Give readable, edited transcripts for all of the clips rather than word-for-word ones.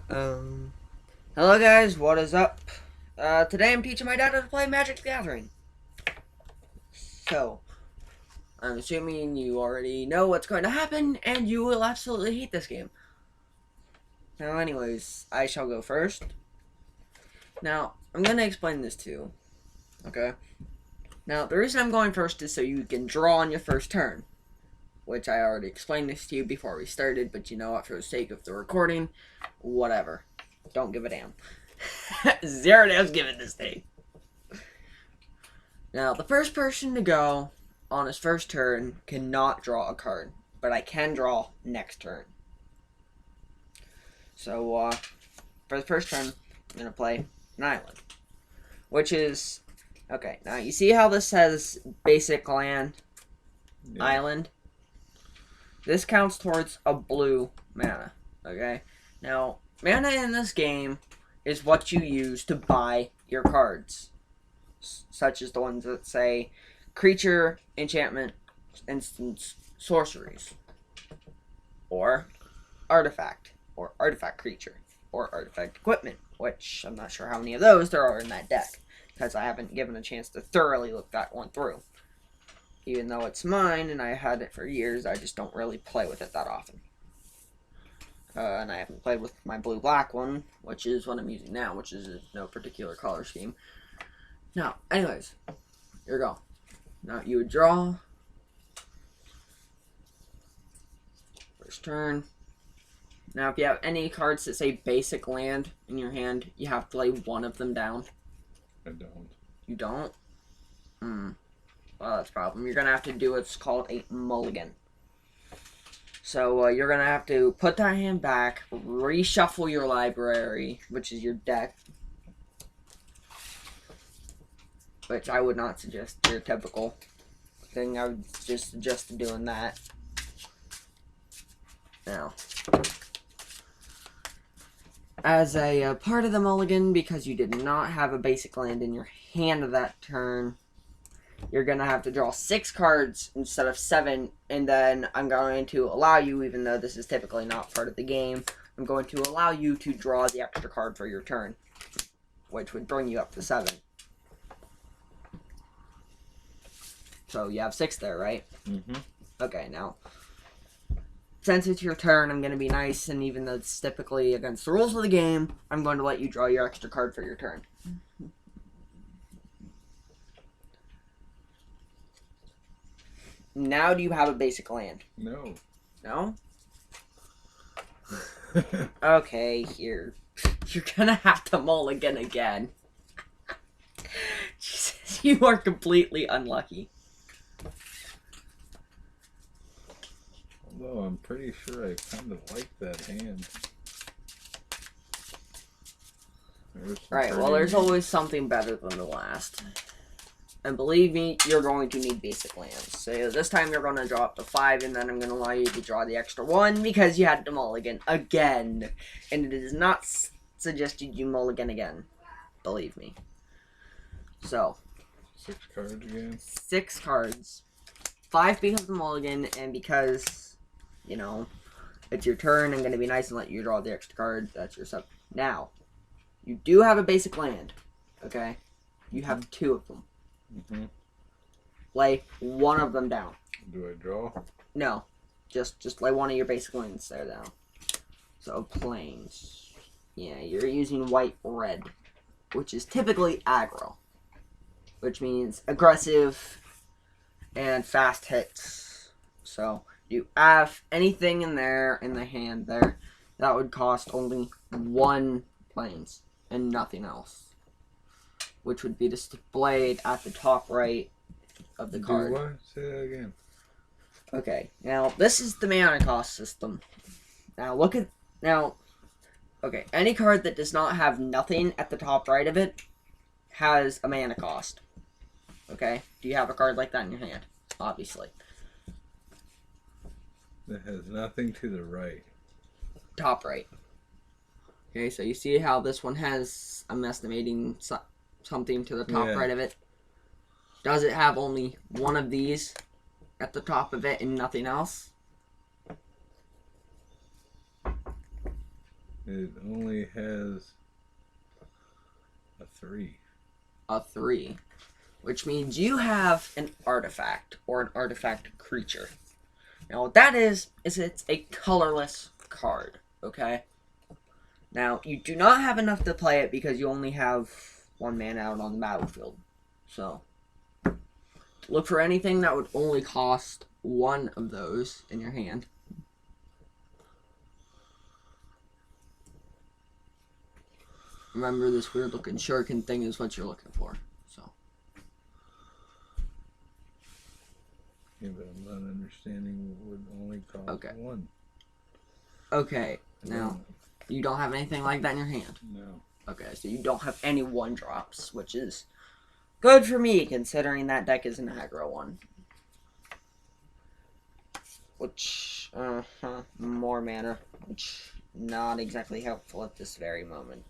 Um, Hello guys, what is up? Today I'm teaching my dad how to play Magic the Gathering. So, I'm assuming you already know what's going to happen, and you will absolutely hate this game. Now, anyways, I shall go first. Now, I'm going to explain this to you, okay? Now, the reason I'm going first is so you can draw on your first turn, which I already explained this to you before we started, but you know what, for the sake of the recording, whatever. Don't give a damn. Zero damn's giving this thing. Now, the first person to go on his first turn cannot draw a card, but I can draw next turn. So, for the first turn, I'm going to play an island, which is, okay, now you see how this says basic land, island? This counts towards a blue mana, okay? Now, mana in this game is what you use to buy your cards, such as the ones that say creature, enchantment, instants, sorceries, or artifact, or artifact creature, or artifact equipment, which I'm not sure how many of those there are in that deck, because I haven't given a chance to thoroughly look that one through. Even though it's mine and I had it for years, I just don't really play with it that often. And I haven't played with my blue-black one, which is what I'm using now, which is no particular color scheme. Now, anyways, here we go. Now, you would draw. First turn. Now, if you have any cards that say basic land in your hand, you have to lay one of them down. I don't. You don't? Well, that's a problem. You're going to have to do what's called a mulligan. So, you're going to have to put that hand back, reshuffle your library, which is your deck, which I would not suggest your typical thing. I would just suggest doing that. Now, as a part of the mulligan, because you did not have a basic land in your hand that turn, you're going to have to draw 6 cards instead of 7, and then I'm going to allow you, even though this is typically not part of the game, I'm going to allow you to draw the extra card for your turn, which would bring you up to 7. So you have 6 there, right? Mm-hmm. Okay, now, since it's your turn, I'm going to be nice, and even though it's typically against the rules of the game, I'm going to let you draw your extra card for your turn. Now, do you have a basic land? No. No? Okay, here. You're gonna have to mulligan again. Jesus, you are completely unlucky. Although I'm pretty sure I kind of like that hand. Right, well, there's always something better than the last. And believe me, you're going to need basic lands. So this time you're going to draw up to 5, and then I'm going to allow you to draw the extra 1 because you had to mulligan again. And it is not suggested you mulligan again. Believe me. So, 6 cards again. 6 cards. 5 because of the mulligan, and because, you know, it's your turn, I'm going to be nice and let you draw the extra card. That's your sub. Now, you do have a basic land, okay? You have 2 of them. Mm-hmm. Lay one of them down. Do I draw? No, just lay one of your basic lands there down. So plains. Yeah, you're using white-red, which is typically aggro, which means aggressive and fast hits. So you have anything in there in the hand there that would cost only 1 plains and nothing else, which would be displayed at the top right of the card. Do what? Say that again. Okay, now this is the mana cost system. Now look at, okay, any card that does not have nothing at the top right of it has a mana cost. Okay, do you have a card like that in your hand? Obviously. That has nothing to the right. Top right. Okay, so you see how this one has, I'm estimating, something to the top right of it? Does it have only one of these at the top of it and nothing else? It only has a 3. A 3. Which means you have an artifact or an artifact creature. Now what that is it's a colorless card, okay? Now, you do not have enough to play it because you only have 1 mana out on the battlefield. So, look for anything that would only cost 1 of those in your hand. Remember, this weird looking shuriken thing is what you're looking for. So. Yeah, but I'm not understanding what would only cost 1. Okay, now, you don't have anything like that in your hand? No. Okay, so you don't have any 1-drops, which is good for me, considering that deck is an aggro one. Which, more mana, which not exactly helpful at this very moment.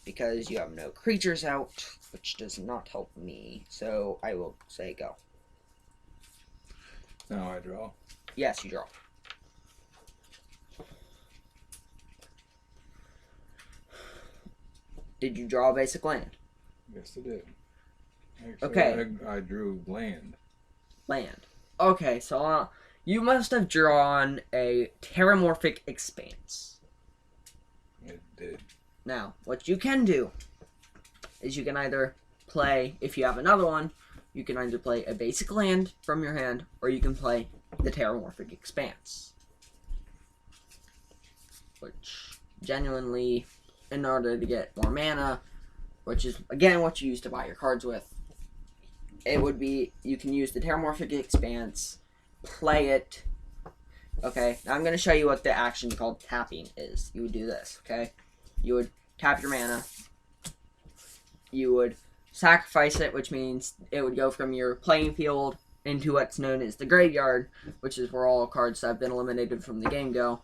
Because you have no creatures out, which does not help me, so I will say go. Now I draw. Yes, you draw. Did you draw a basic land? Yes, I did. Actually, Okay. I drew land. Land. Okay, so you must have drawn a Terramorphic Expanse. It did. Now, what you can do is you can either play, if you have another one, you can either play a basic land from your hand, or you can play the Terramorphic Expanse. Which, genuinely, in order to get more mana, which is, again, what you use to buy your cards with, it would be, you can use the Terramorphic Expanse, play it. Okay, now I'm going to show you what the action called tapping is. You would do this, okay? You would tap your mana. You would sacrifice it, which means it would go from your playing field into what's known as the graveyard, which is where all cards that have been eliminated from the game go.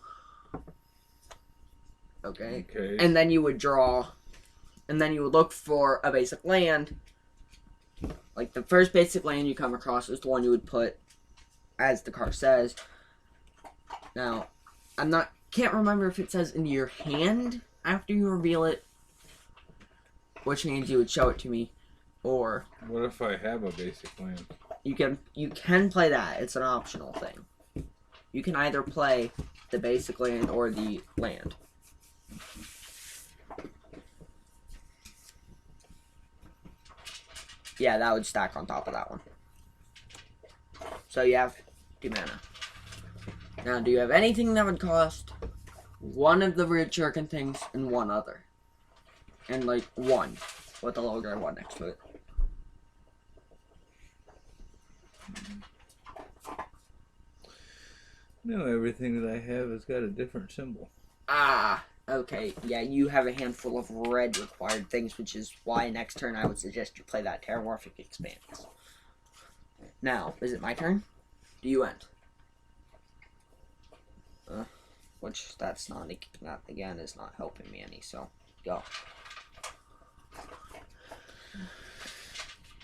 Okay. And then you would draw, and then you would look for a basic land. Like, the first basic land you come across is the one you would put, as the card says. Now, can't remember if it says into your hand after you reveal it, which means you would show it to me, or what if I have a basic land? you can play that. It's an optional thing. You can either play the basic land or the land. Yeah, that would stack on top of that one. So you have 2 mana. Now, do you have anything that would cost 1 of the weird shuriken things and 1 other? And, like, 1 with a logo 1 next to it. No, everything that I have has got a different symbol. Ah, okay. Yeah, you have a handful of red required things, which is why next turn I would suggest you play that Terramorphic Expanse. Now, is it my turn? Do you end? Which, that again is not helping me any, so go.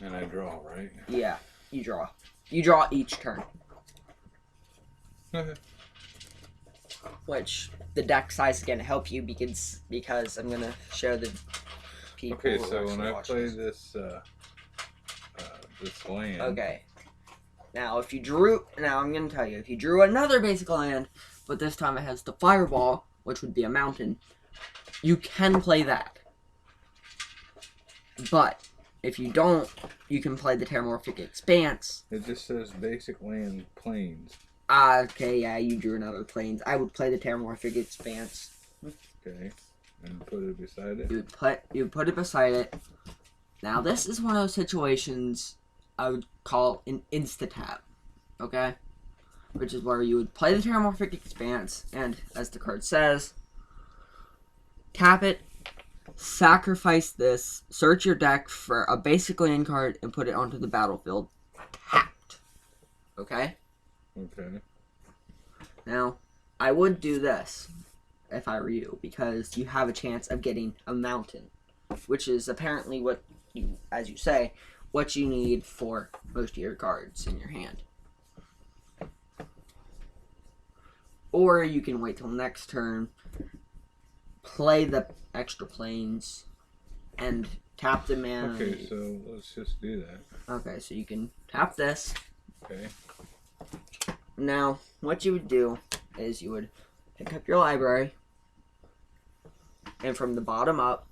And I draw, right? Yeah, you draw. You draw each turn. Which, the deck size is going to help you because I'm going to show the people. Okay, who so when actually I watch play this. this land. Okay. Now, I'm going to tell you, if you drew another basic land, but this time it has the Fireball, which would be a mountain, you can play that. But, if you don't, you can play the Terramorphic Expanse. It just says basic land plains. Okay, yeah, you drew another plains. I would play the Terramorphic Expanse. Okay, and put it beside it. You would put it beside it. Now, this is one of those situations I would call an insta-tap. Okay? Which is where you would play the Terramorphic Expanse, and, as the card says, tap it, sacrifice this, search your deck for a basic land card, and put it onto the battlefield. Tapped. Okay? Okay. Now, I would do this if I were you, because you have a chance of getting a mountain, which is apparently what you, as you say, what you need for most of your cards in your hand. Or you can wait till next turn, play the extra planes and tap the mana. Okay, so let's just do that. Okay, so you can tap this. Okay. Now, what you would do is you would pick up your library, and from the bottom up,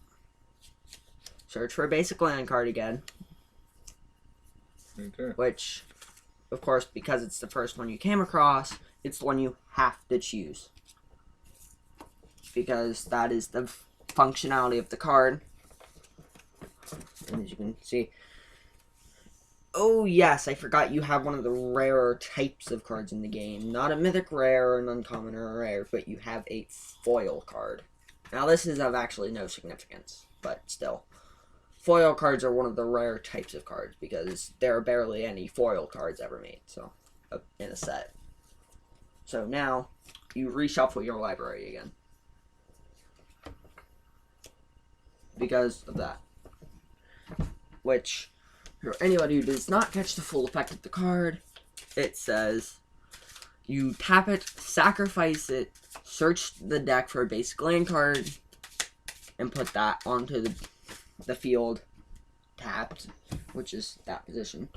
search for a basic land card again, Right there. which, of course, because it's the first one you came across, it's the one you have to choose. Because that is the functionality of the card. And as you can see, oh yes, I forgot you have one of the rarer types of cards in the game. Not a mythic rare, an uncommon, or a rare, but you have a foil card. Now this is of actually no significance, but still. Foil cards are one of the rare types of cards because there are barely any foil cards ever made, so in a set. So now you reshuffle your library again. Because of that. Which, for anybody who does not catch the full effect of the card, it says you tap it, sacrifice it, search the deck for a basic land card, and put that onto the field tapped, which is that position.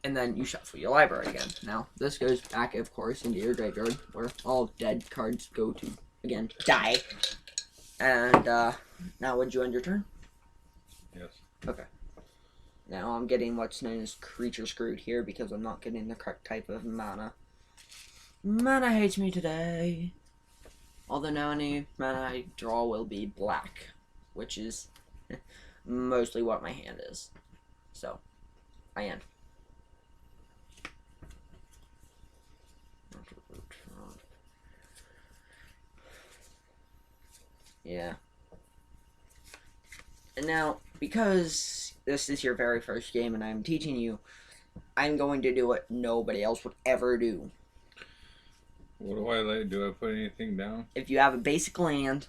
And then you shuffle your library again. Now, this goes back, of course, into your graveyard, where all dead cards go to, again, die. And, now would you end your turn? Yes. Okay. Now I'm getting what's known as creature screwed here because I'm not getting the correct type of mana. Mana hates me today. Although now any mana I draw will be black, which is mostly what my hand is. So, I end. Yeah. And now, because this is your very first game and I'm teaching you, I'm going to do what nobody else would ever do. What do I like? Do I put anything down? If you have a basic land,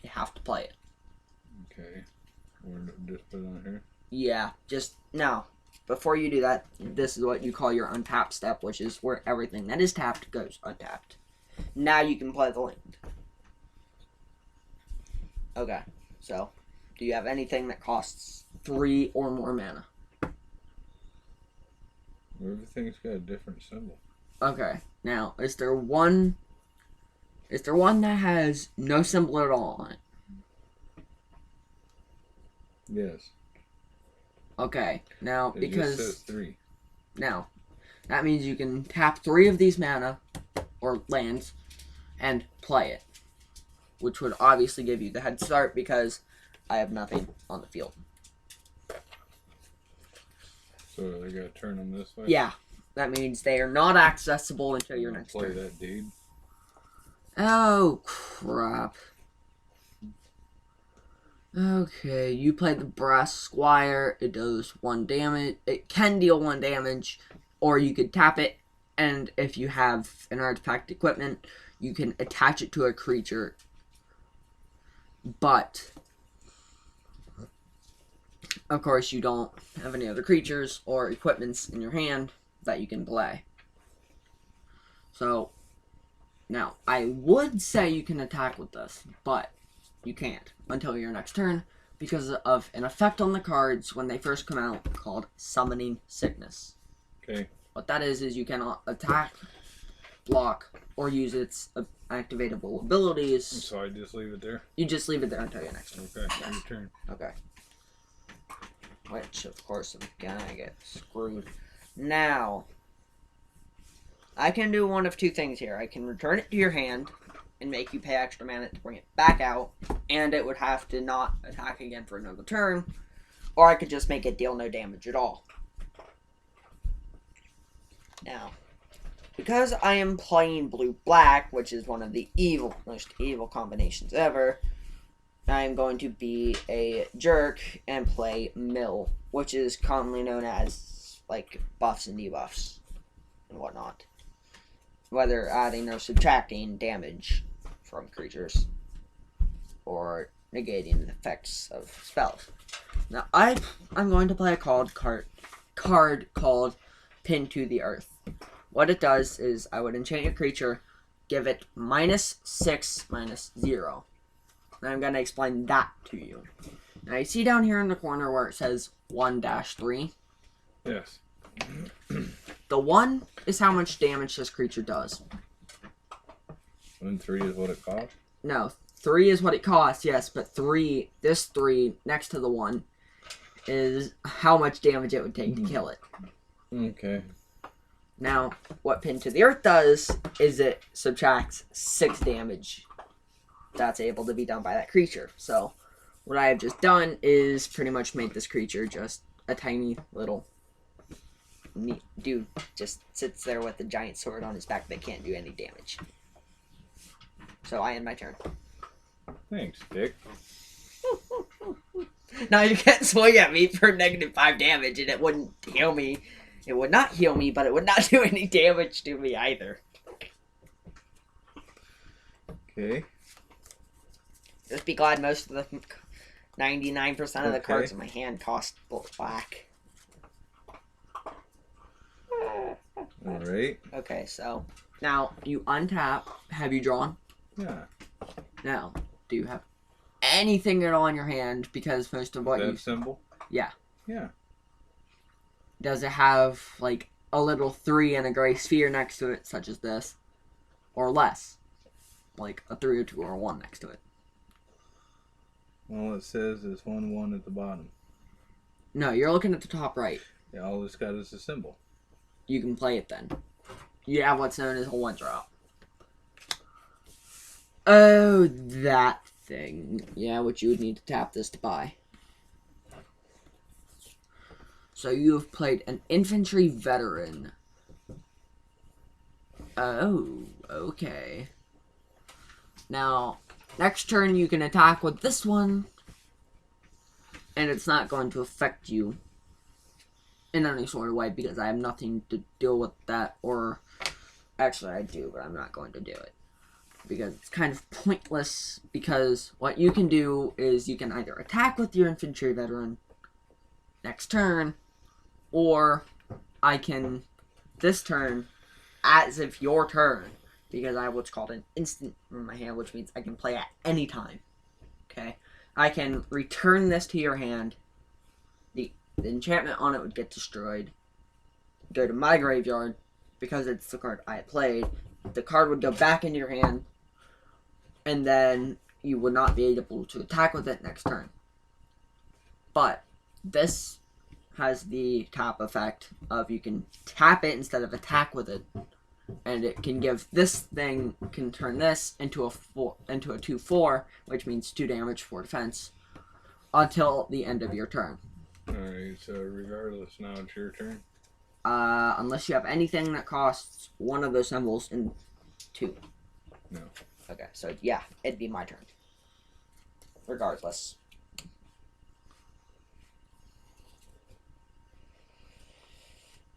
you have to play it. Okay. Or just put it on here? Yeah, just, now, before you do that, this is what you call your untap step, which is where everything that is tapped goes untapped. Now you can play the land. Okay, so, do you have anything that costs 3 or more mana? Everything's got a different symbol. Okay, now, is there one that has no symbol at all on it? Yes. Okay, now, It because... just says 3. Now, that means you can tap 3 of these mana, or lands, and play it. Which would obviously give you the head start because I have nothing on the field. So they gotta turn them this way? Yeah, that means they are not accessible until your next Play turn. that deed. Oh, crap. Okay, you play the Brass Squire. It does 1 damage. It can deal 1 damage, or you could tap it, and if you have an artifact equipment, you can attach it to a creature. But, of course, you don't have any other creatures or equipments in your hand that you can play. So, now, I would say you can attack with this, but you can't until your next turn because of an effect on the cards when they first come out called Summoning Sickness. Okay. What that is you cannot attack, block, or use its activatable abilities. So I just leave it there? You just leave it there until your next turn. Okay, Yes. your turn. Okay. Which, of course, I'm gonna get screwed. Now, I can do one of 2 things here. I can return it to your hand and make you pay extra mana to bring it back out, and it would have to not attack again for another turn, or I could just make it deal no damage at all. Now, because I am playing blue-black, which is one of the most evil combinations ever, I'm going to be a jerk and play Mill, which is commonly known as, like, buffs and debuffs and whatnot. Whether adding or subtracting damage from creatures, or negating the effects of spells. Now, I'm going to play a card called Pin to the Earth. What it does is I would enchant your creature, give it -6/-0. and I'm going to explain that to you. Now, you see down here in the corner where it says 1-3? Yes. The 1 is how much damage this creature does. And 3 is what it costs? No, 3 is what it costs, yes, but this 3 next to the 1 is how much damage it would take to kill it. Okay. Now, what Pin to the Earth does is it subtracts 6 damage that's able to be done by that creature. So, what I have just done is pretty much made this creature just a tiny little neat dude. Just sits there with a giant sword on his back that can't do any damage. So, I end my turn. Thanks, Dick. Now you can't swing at me for -5 damage and it wouldn't heal me. It would not heal me, but it would not do any damage to me either. Okay. Just be glad most of the 99% of the Okay. cards in my hand cost black. Alright. Okay, so now you untap. Have you drawn? Yeah. Now, do you have anything at all in your hand? Because most of what That you... symbol? Yeah. Yeah. Does it have, like, a little 3 and a gray sphere next to it, such as this? Or less? Like a 3 or 2 or a 1 next to it? All it says is 1-1 at the bottom. No, you're looking at the top right. Yeah, all it's got is a symbol. You can play it then. You have what's known as a 1-drop. Oh, that thing. Yeah, which you would need to tap this to buy. So you have played an infantry veteran. Oh, okay. Now, next turn you can attack with this one. And it's not going to affect you in any sort of way because I have nothing to deal with that. Or, actually I do, but I'm not going to do it. Because it's kind of pointless, because what you can do is you can either attack with your infantry veteran next turn, or I can, this turn, as if your turn, because I have what's called an instant in my hand, which means I can play at any time. Okay? I can return this to your hand, the enchantment on it would get destroyed, go to my graveyard, because it's the card I had played, the card would go back into your hand, and then you would not be able to attack with it next turn. But this has the tap effect of you can tap it instead of attack with it, and it can give this thing, can turn this into a 2/4, which means 2 damage, 4 defense, until the end of your turn. Alright, so regardless, now it's your turn. Unless you have anything that costs one of those symbols in 2. No. Okay, so yeah, it'd be my turn. Regardless.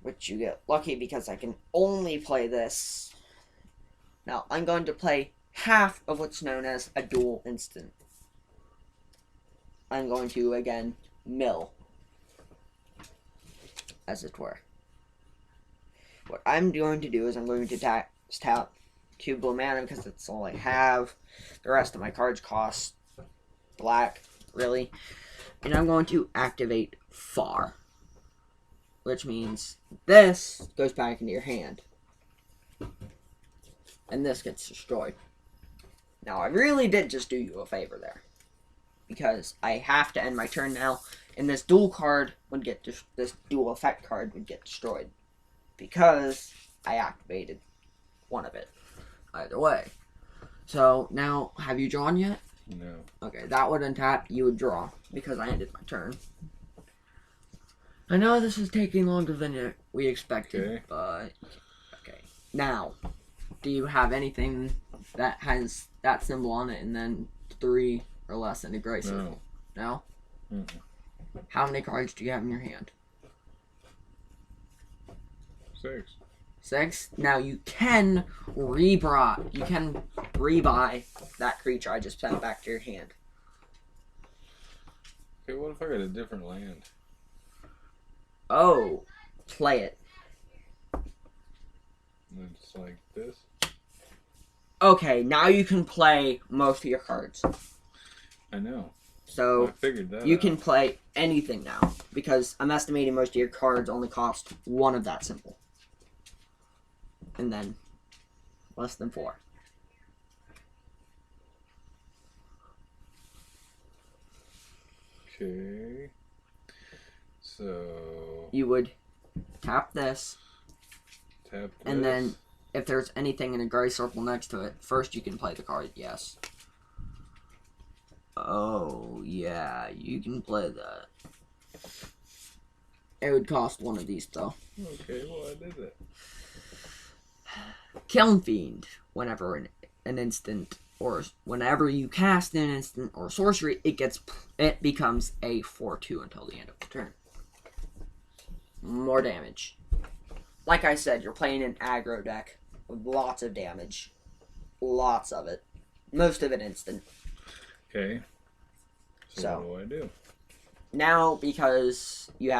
Which you get lucky because I can only play this. Now, I'm going to play half of what's known as a dual instant. I'm going to, again, mill. As it were. What I'm going to do is I'm going to tap 2 blue mana because that's all I have. The rest of my cards cost black, really. And I'm going to activate Far. Which means this goes back into your hand. And this gets destroyed. Now, I really did just do you a favor there. Because I have to end my turn now. And this dual card would get, this dual effect card would get destroyed. Because I activated one of it. Either way. So, now, have you drawn yet? No. Okay, that would untap, you would draw. Because I ended my turn. I know this is taking longer than we expected, Okay. but... Okay. Now, do you have anything that has that symbol on it and then 3 or less in a gray symbol? No? Mm-mm. How many cards do you have in your hand? 6. 6? Now, you can rebuy that creature I just sent back to your hand. Okay, what if I got a different land? Oh, play it. It's like this. Okay, now you can play most of your cards. I know. So I figured that you out. can play anything now, because I'm estimating most of your cards only cost one of that symbol. And then less than 4. Okay. So You would tap this, tap this. and then if there's anything in a gray circle next to it, first you can play the card, yes. Oh, yeah, you can play that. It would cost one of these, though. Okay, well, I did that. Kiln Fiend. Whenever an instant, or whenever you cast an instant or sorcery, it becomes a 4/2 until the end of the turn. More damage. Like I said, you're playing an aggro deck with lots of damage. Lots of it. Most of it instant. Okay. So what do I do? now, because you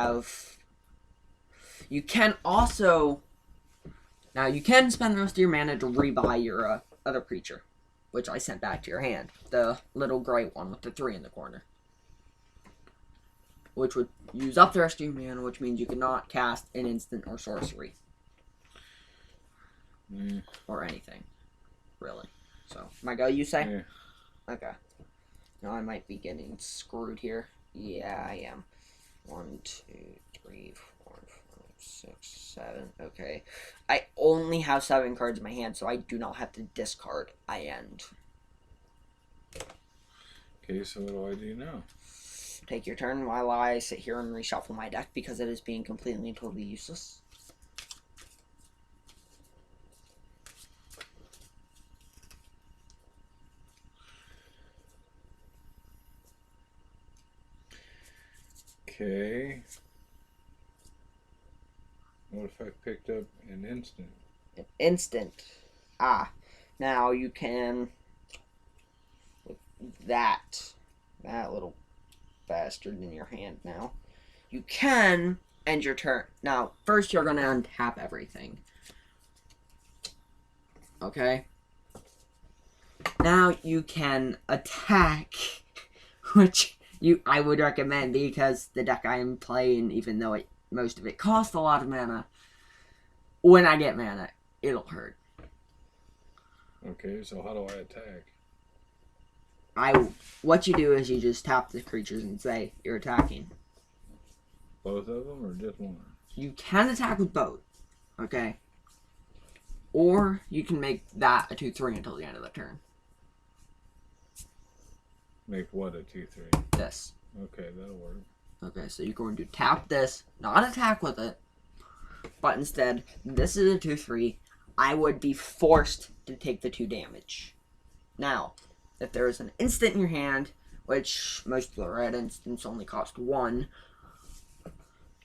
can also, now you can spend the rest of your mana to rebuy your other creature, which I sent back to your hand. The little gray one with the 3 in the corner. Which would use up the rest of your mana, which means you cannot cast an instant or sorcery. Or anything. Really. So, my go, you say? Yeah. Okay. Now I might be getting screwed here. Yeah, I am. 1, 2, 3, 4, 5, 6, 7. Okay. I only have 7 cards in my hand, so I do not have to discard. I end. Okay, so what do I do now? Take your turn while I sit here and reshuffle my deck because it is being completely and totally useless. Okay. What if I picked up an instant? An instant. Now you can, with that little bastard in your hand now, you can end your turn. Now, first you're going to untap everything. Okay? Now you can attack, which I would recommend because the deck I am playing, even though most of it costs a lot of mana, when I get mana, it'll hurt. Okay, so how do I attack? What you do is you just tap the creatures and say you're attacking. Both of them or just one? You can attack with both, okay? Or you can make that a 2/3 until the end of the turn. Make what a 2/3? This. Okay, that'll work. Okay, so you're going to tap this, not attack with it, but instead, this is a 2/3. I would be forced to take the 2 damage. Now, if there is an instant in your hand, which most of the red instants only cost 1,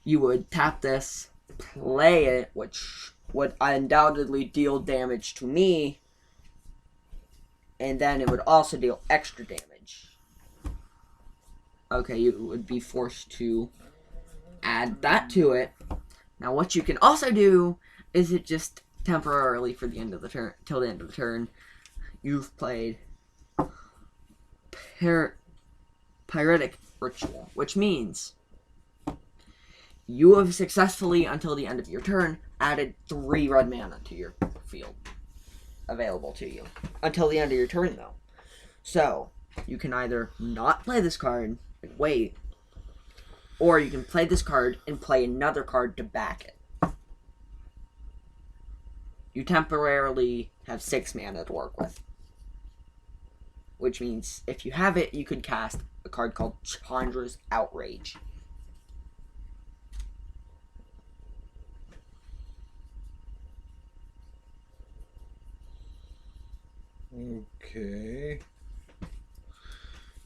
you would tap this, play it, which would undoubtedly deal damage to me, and then it would also deal extra damage. Okay, you would be forced to add that to it. Now, what you can also do is it just temporarily for the end of the turn, till the end of the turn, you've played Pyretic Ritual, which means you have successfully, until the end of your turn, added 3 red mana to your field available to you. Until the end of your turn, though. So, you can either not play this card and wait, or you can play this card and play another card to back it. You temporarily have 6 mana to work with. Which means, if you have it, you could cast a card called Chandra's Outrage. Okay.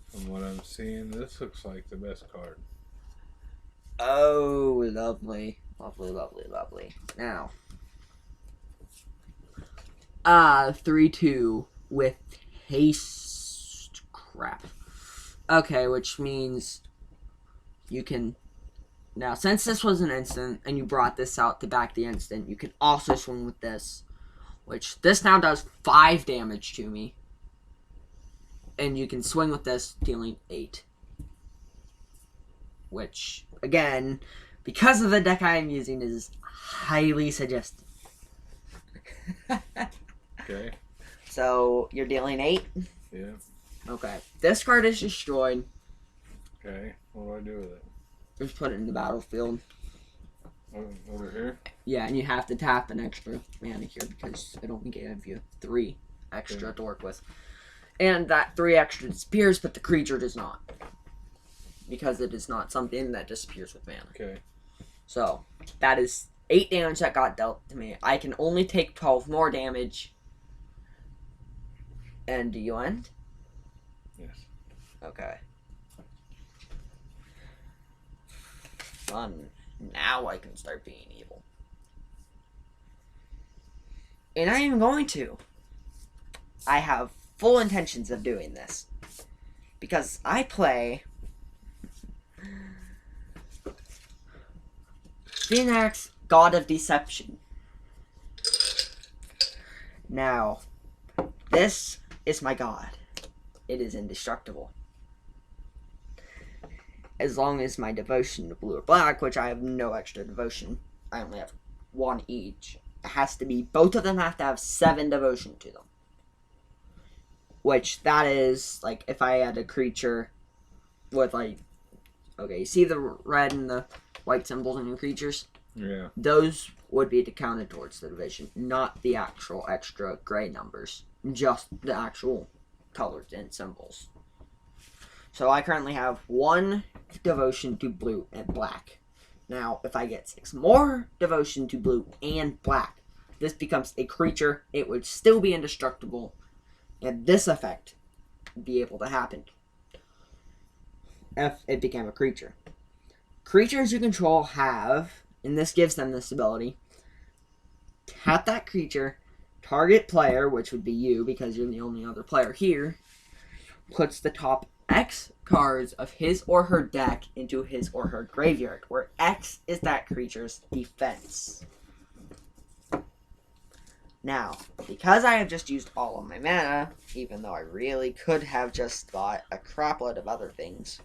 From what I'm seeing, this looks like the best card. Oh, lovely. Lovely, lovely, lovely. Now. 3/2 with haste. Crap. Okay, which means you can... Now, since this was an instant, and you brought this out to back the instant, you can also swing with this. Which, this now does 5 damage to me. And you can swing with this, dealing 8. Which, again, because of the deck I am using, is highly suggested. Okay. So, you're dealing 8? Yeah. Okay. This card is destroyed. Okay. What do I do with it? Just put it in the battlefield. Over here? Yeah, and you have to tap an extra mana here because it only gave you 3 extra Okay. to work with. And that 3 extra disappears, but the creature does not. Because it is not something that disappears with mana. Okay. So, that is 8 damage that got dealt to me. I can only take 12 more damage. And do you end? Yes. Okay. Fun. Now I can start being evil. And I am going to. I have full intentions of doing this. Because I play Phoenix, God of Deception. Now, this is my god. It is indestructible. As long as my devotion to blue or black, which I have no extra devotion, I only have 1 each. It has to be, both of them have to have 7 devotion to them. Which, that is, like, if I had a creature with, like, okay, you see the red and the white symbols in your creatures? Yeah. Those would be counted towards the division, not the actual extra gray numbers. Just the actual colors and symbols. So I currently have 1 devotion to blue and black. Now, if I get 6 more devotion to blue and black, this becomes a creature. It would still be indestructible, and this effect would be able to happen if it became a creature. Creatures you control have, and this gives them this ability, tap that creature, target player, which would be you because you're the only other player here, puts the top X cards of his or her deck into his or her graveyard, where X is that creature's defense. Now, because I have just used all of my mana, even though I really could have just bought a crapload of other things,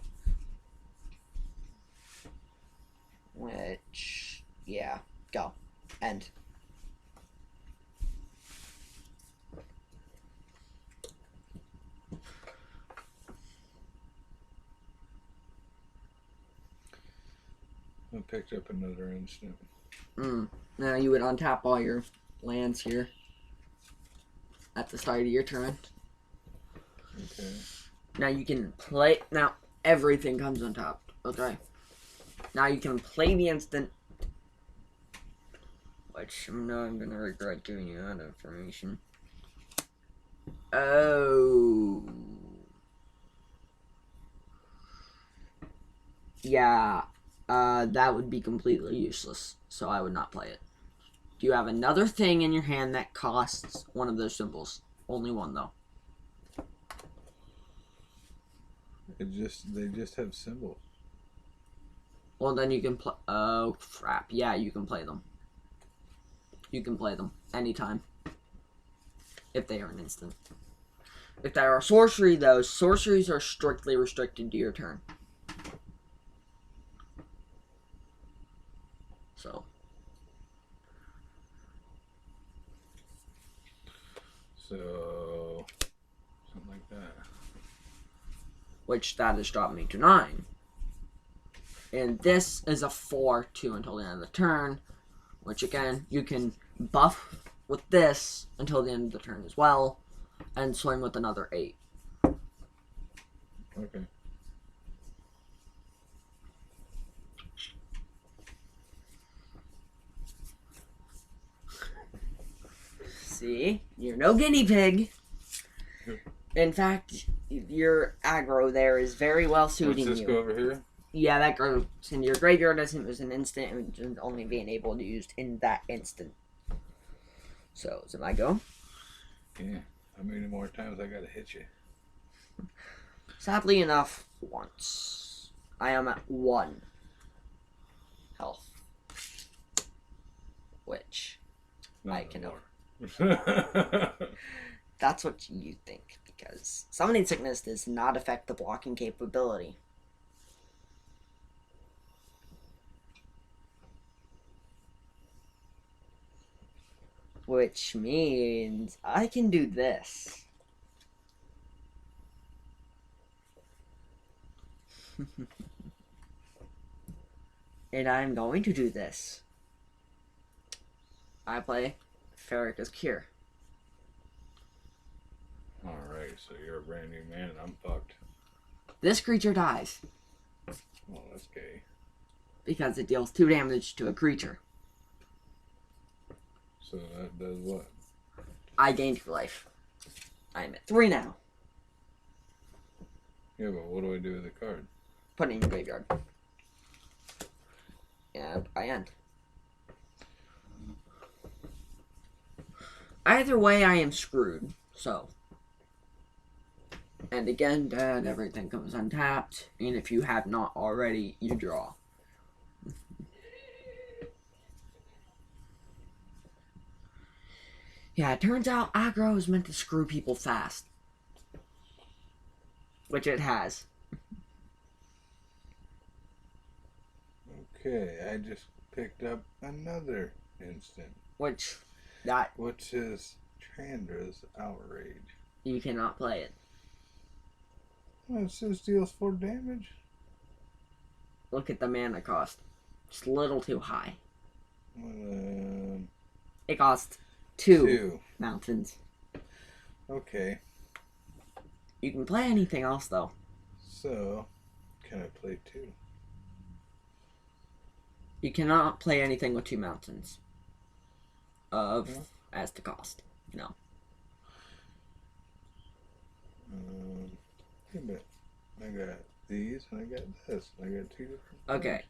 which, yeah, go. End. I picked up another instant. Now you would untap all your lands here at the start of your turn. Okay. Now you can play. Now everything comes on top. Okay. Now you can play the instant. Which I know I'm gonna regret giving you that information. Oh. Yeah. That would be completely useless. So I would not play it. Do you have another thing in your hand that costs one of those symbols? Only one though. They just have symbols. Well, then you can play. Oh crap! Yeah, you can play them. You can play them anytime if they are an instant. If they are a sorcery, though, sorceries are strictly restricted to your turn. So. So, something like that. Which that has dropped me to 9. And this is a 4/2 until the end of the turn. Which again, you can buff with this until the end of the turn as well. And swing with another 8. Okay. See? You're no guinea pig. In fact, your aggro there is very well suiting Does this you. go over here? Yeah, that goes in your graveyard as an instant and only being able to use in that instant. So, is it my go? Yeah. How many more times I gotta hit you? Sadly enough, once. I am at 1 health. Which, Not I can anymore. that's what you think, because Summoning Sickness does not affect the blocking capability. Which means I can do this. And I'm going to do this. I play Farrakhan's Cure. Alright, so you're a brand new man and I'm fucked. This creature dies Well, that's gay. because it deals 2 damage to a creature. So that does what? I gained 2 life. I'm at 3 now. Yeah, but what do I do with the card? Put it in your graveyard. And I end. Either way, I am screwed. So. And again, Dad, everything comes untapped. And if you have not already, you draw. Yeah, it turns out aggro is meant to screw people fast. Which it has. Okay, I just picked up another instant, Which is Chandra's Outrage. you cannot play it. Well, it says deals 4 damage. Look at the mana cost. It's a little too high. It costs 2 mountains. Okay, You can play anything else though. so can I play 2? You cannot play anything with 2 mountains. As to cost. No. Yeah, but I got these and I got this. I got 2 different. Okay.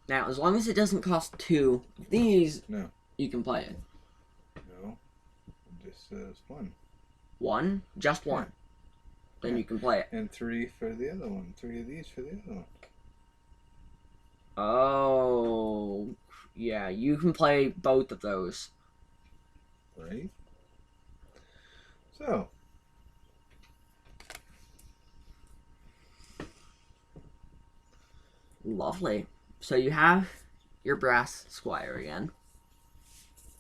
Now, as long as it doesn't cost 2 of these, No. you can play it. No, it just says 1. 1? Just 1. Then Yeah. you can play it. And 3 for the other one. 3 of these for the other one. Oh, yeah, you can play both of those. Right? So. Lovely. So you have your Brass Squire again.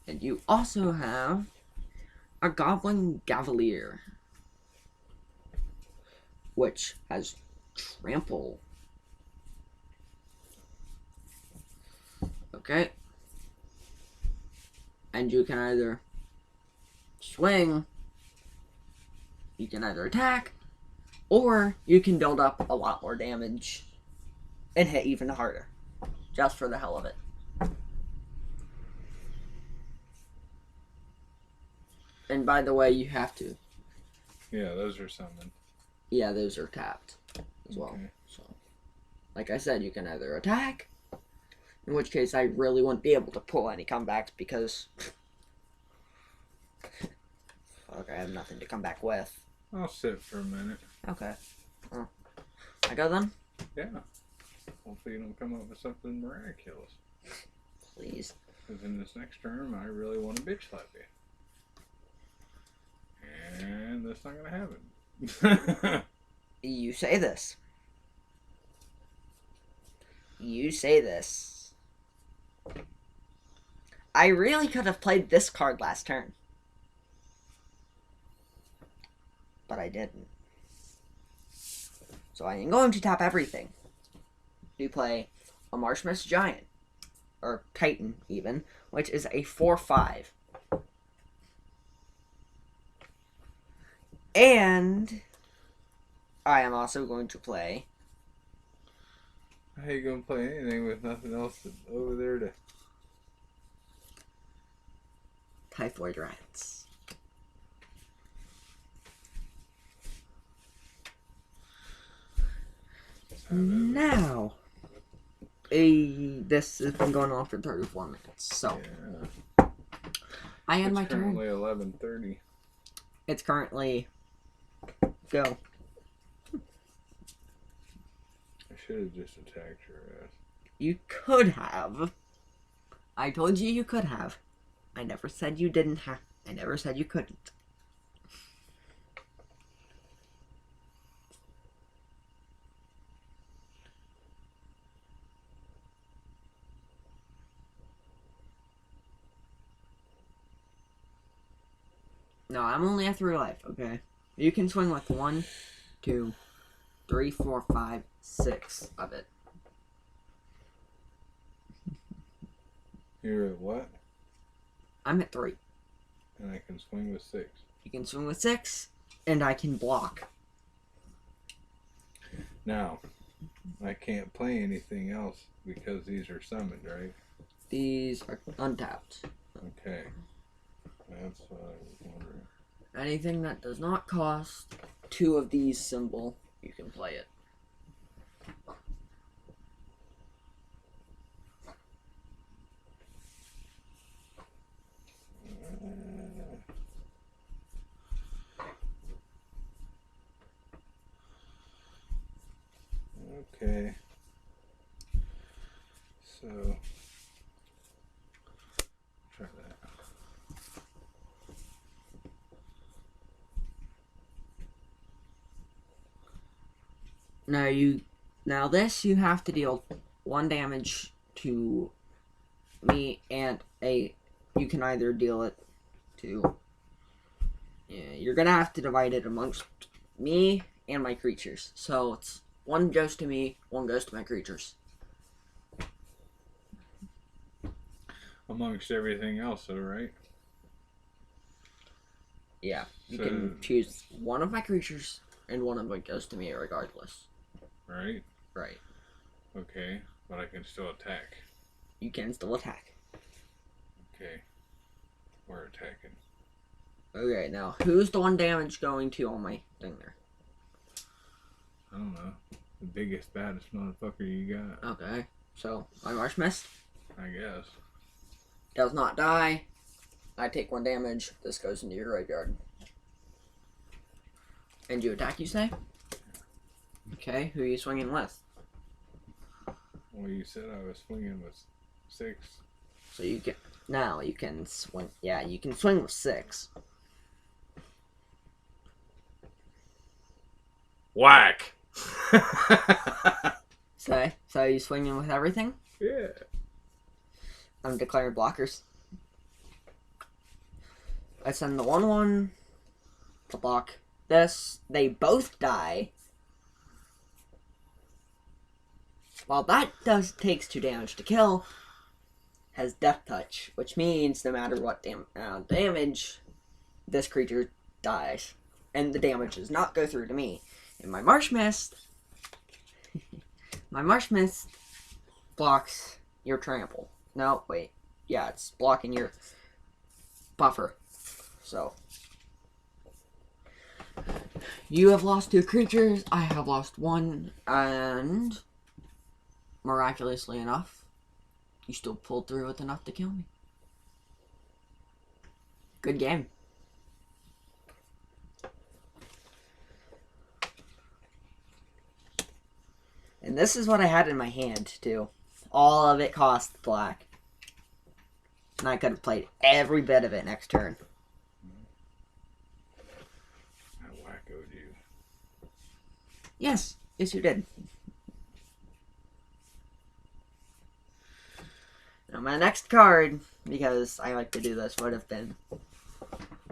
And you also have a Goblin Cavalier, which has Trample. Okay. And you can either swing, you can either attack, or you can build up a lot more damage and hit even harder, just for the hell of it. And by the way, you have to. Yeah, those are summoned. Yeah, those are tapped as well. Okay. So, like I said, you can either attack, in which case I really wouldn't be able to pull any comebacks because fuck, I have nothing to come back with. I'll sit for a minute. Okay. Oh. I go then? Yeah. Hopefully you don't come up with something miraculous. Please. Because in this next term, I really want to bitch slap you. And that's not going to happen. You say this. You say this. I really could have played this card last turn. But I didn't. So I am going to tap everything. You play a Marshmist Giant. Or Titan, even. Which is a 4/5. And I am also going to play... How you going to play anything with nothing else over there to... Typhoid Rats. Now, this has been going on for 34 minutes, so Yeah. I end It's my turn. currently 11:30. It's currently go. I should have just attacked your ass. You could have. I told you you could have. I never said you didn't have. I never said you couldn't. No, I'm only at 3 life, okay? You can swing with 1, 2, 3, 4, 5, 6 of it. You're at what? I'm at 3. And I can swing with 6. You can swing with 6, and I can block. Now, I can't play anything else because these are summoned, right? These are untapped. Okay. That's what I was wondering. Anything that does not cost 2 of these symbol, you can play it. Okay. So, try that. Now this you have to deal 1 damage to me and you can either deal it to you're gonna have to divide it amongst me and my creatures. So it's 1 goes to me, 1 goes to my creatures. Amongst everything else, though, right? Yeah. You So- can choose 1 of my creatures and 1 of it goes to me regardless. Right? Right. Okay. But I can still attack. You can still attack. Okay. We're attacking. Okay, now who's the 1 damage going to on my thing there? I don't know. The biggest, baddest motherfucker you got, Okay. So my Marsh Mist I guess. does not die. I take 1 damage. This goes into your graveyard. And you attack, you say? Okay, who are you swinging with? Well, you said I was swinging with 6. So you can... Now you can swing... Yeah, you can swing with 6. Whack! So you swinging with everything? Yeah. I'm declaring blockers. I send the 1/1 to block this. They both die. While that takes 2 damage to kill, has Death Touch, which means no matter what damage, this creature dies. And the damage does not go through to me. And my Marsh Mist... my Marsh Mist blocks your trample. No, wait. Yeah, it's blocking your buffer. So, you have lost 2 creatures, I have lost 1, and miraculously enough, you still pulled through with enough to kill me. Good game. And this is what I had in my hand, too. All of it cost black. And I could have played every bit of it next turn. I wackoed you. Yes, you did. Now my next card, because I like to do this, would have been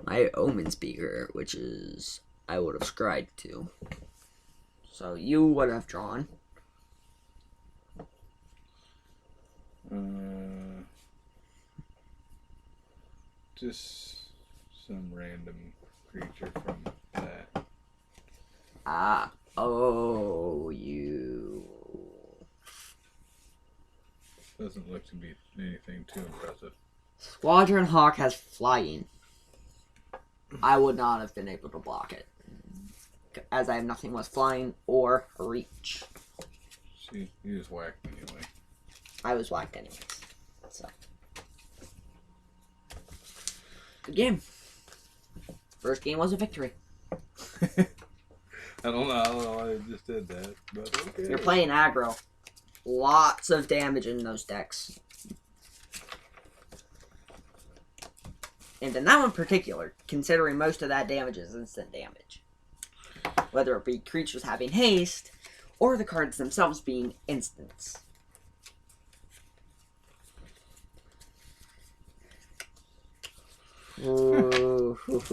my Omen Speaker, which is I would have scryed to. So you would have drawn. Just some random creature from that. Oh, you. Doesn't look to be anything too impressive. Squadron Hawk has flying. I would not have been able to block it, as I have nothing with flying or reach. See, you just whacked anyway. I was whacked anyways. So. Good game. First game was a victory. I don't know why I just did that, but okay. You're playing aggro. Lots of damage in those decks. And in that one in particular, considering most of that damage is instant damage. Whether it be creatures having haste, or the cards themselves being instants. Ooh. Alright,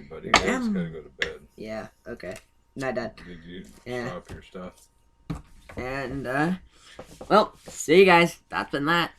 buddy. I just gotta go to bed. Yeah, okay. Not done. Did you Yeah. drop your stuff? And, well, see you guys. That's been that.